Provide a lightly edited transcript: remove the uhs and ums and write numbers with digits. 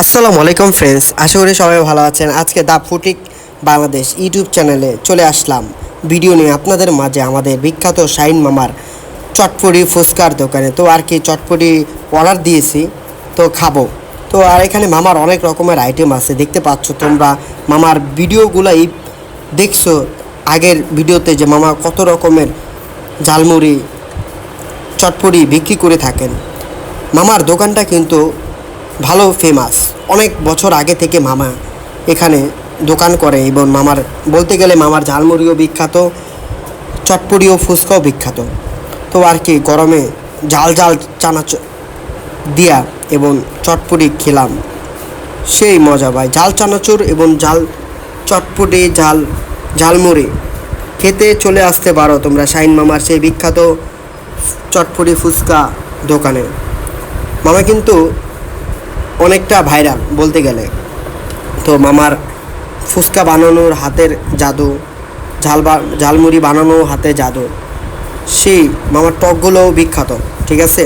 আসসালামু আলাইকুম ফ্রেন্ডস, আশা করি সবাই ভালো আছেন। আজকে দ্য ফুটিক বাংলাদেশ ইউটিউব চ্যানেলে চলে আসলাম ভিডিও নিয়ে আপনাদের মাঝে আমাদের বিখ্যাত শাহিন মামার চটপটি ফুচকার দোকানে। তো আর কি চটপটি অর্ডার দিয়েছি, তো খাবো। তো আর এখানে মামার অনেক রকমের আইটেম আছে, দেখতে পাচ্ছ তোমরা। মামার ভিডিওগুলাই দেখছো আগের ভিডিওতে যে মামা কত রকমের ঝালমুড়ি চটপটি বিক্রি করে থাকেন। মামার দোকানটা কিন্তু ভালো ফেমাস, অনেক বছর আগে থেকে মামা এখানে দোকান করে এবং মামার বলতে গেলে মামার ঝালমুড়িও বিখ্যাত, চটপটিও ফুচকাও বিখ্যাত। তো আর কি গরমে ঝাল ঝাল চানাচুর দিয়া এবং চটপটি খেলাম, সেই মজা ভাই। ঝাল চানাচুর এবং চটপটি ঝালমুড়ি খেতে চলে আসতে পারো তোমরা শাহিন মামার সেই বিখ্যাত চটপটি ফুচকা দোকানে। মামা কিন্তু অনেকটা ভাইরাল বলতে গেলে। তো মামার ফুচকা বানানোর হাতের জাদু, ঝালমুড়ি বানানো হাতে জাদু, সেই মামার টকগুলোও বিখ্যাত, ঠিক আছে।